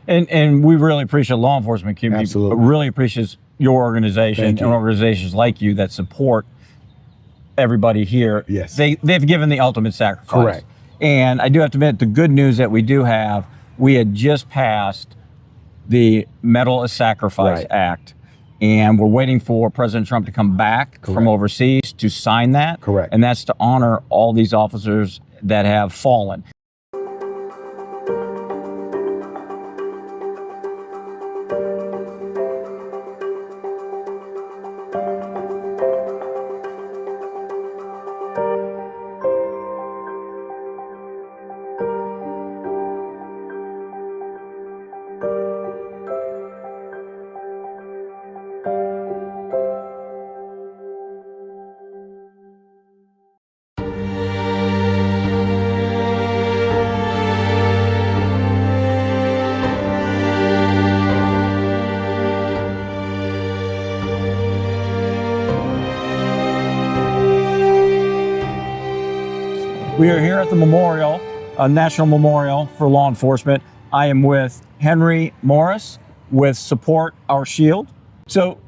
And we really appreciate law enforcement community. Absolutely. Really appreciate your organization and organizations like you that support everybody here. Yes. They've given the ultimate sacrifice. Correct. And I do have to admit, the good news that we do have, we had just passed the Medal of Sacrifice Act, and we're waiting for President Trump to come back from overseas to sign that. Correct. And that's to honor all these officers that have fallen. We are here at the memorial, a national memorial for law enforcement. I am with Henry Morris with Support Our Shield. So,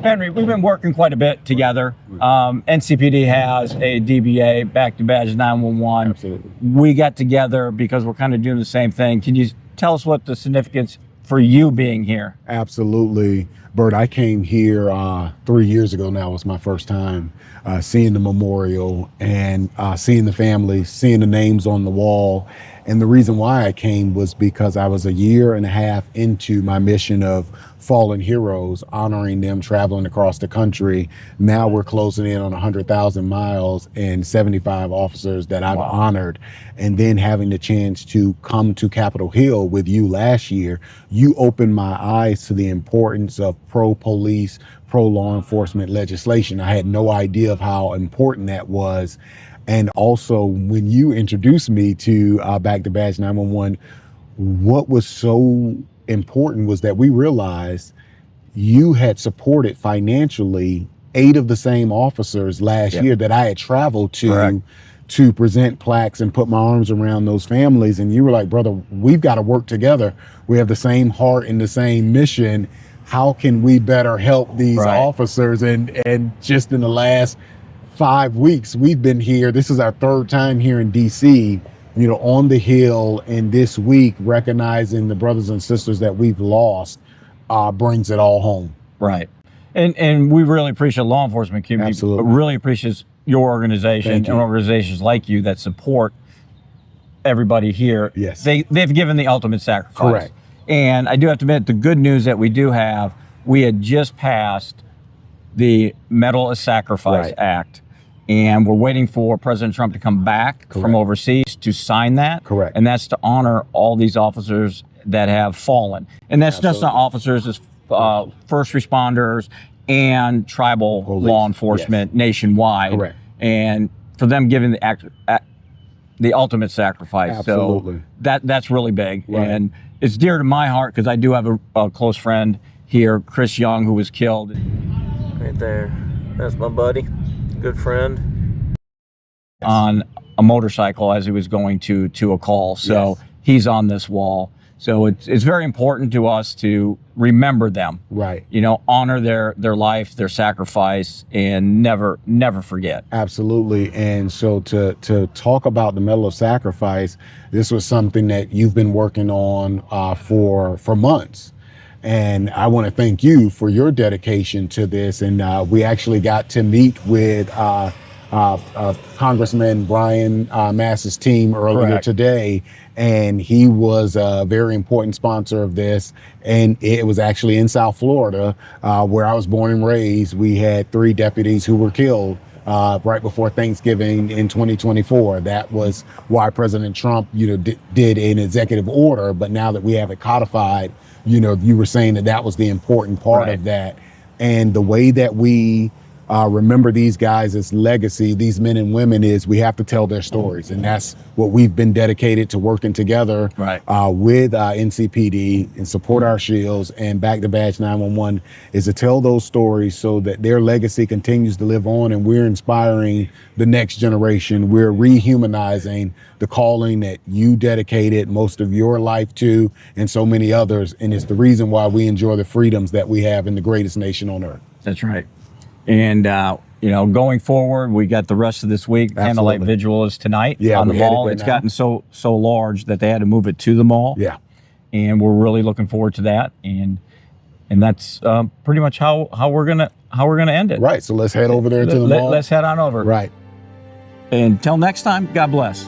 Henry, we've been working quite a bit together. NCPD has a DBA, Back to Badge 911. Absolutely. We got together because we're kind of doing the same thing. Can you tell us what the significance for you being here? Absolutely. Bert, I came here 3 years ago now. Was my first time seeing the memorial and seeing the family, seeing the names on the wall. And the reason why I came was because I was a year and a half into my mission of fallen heroes, honoring them, traveling across the country. Now we're closing in on 100,000 miles and 75 officers that I've honored. And then having the chance to come to Capitol Hill with you last year, you opened my eyes to the importance of pro-police, pro-law enforcement legislation. I had no idea of how important that was. And also, when you introduced me to Back to Badge 911, what was so important was that we realized you had supported financially 8 of the same officers last year that I had traveled to present plaques and put my arms around those families. And you were like, brother, we've got to work together. We have the same heart and the same mission. How can we better help these officers? And just in the last 5 weeks, we've been here. This is our 3rd time here in DC, you know, on the Hill. And this week, recognizing the brothers and sisters that we've lost brings it all home. Right. And we really appreciate law enforcement community. Absolutely. Really appreciate your organization and organizations like you that support everybody here. Yes. They've given the ultimate sacrifice. Correct. And I do have to admit, the good news that we do have, we had just passed the Medal of Sacrifice Act, and we're waiting for President Trump to come back from overseas to sign that. Correct. And that's to honor all these officers that have fallen. And that's just not officers, it's first responders and tribal law enforcement nationwide. Correct. And for them giving the ultimate sacrifice. Absolutely. So that's really big. And it's dear to my heart because I do have a close friend here, Chris Young, who was killed. Right there. That's my buddy, good friend. On a motorcycle as he was going to a call. So he's on this wall. So it's very important to us to remember them. Right. You know, honor their life, their sacrifice, and never forget. Absolutely. And so to talk about the Medal of Sacrifice, this was something that you've been working on for months. And I want to thank you for your dedication to this. And we actually got to meet with Congressman Brian Mass's team earlier today. And he was a very important sponsor of this. And it was actually in South Florida, where I was born and raised. We had 3 deputies who were killed right before Thanksgiving in 2024. That was why President Trump, did an executive order. But now that we have it codified, you were saying that was the important part of that. And the way that we remember these guys as legacy, these men and women, is we have to tell their stories. And that's what we've been dedicated to, working together with NCPD and support our shields and Back to Badge 911, is to tell those stories so that their legacy continues to live on, and we're inspiring the next generation. We're rehumanizing the calling that you dedicated most of your life to, and so many others. And it's the reason why we enjoy the freedoms that we have in the greatest nation on earth. That's right. And, you know, going forward, we got the rest of this week. Candlelight Vigil is tonight on the mall. It's gotten so large that they had to move it to the mall. Yeah. And we're really looking forward to that. And that's pretty much how we're gonna end it. Right. So let's head over there to the mall. Let's head on over. Right. Until next time, God bless.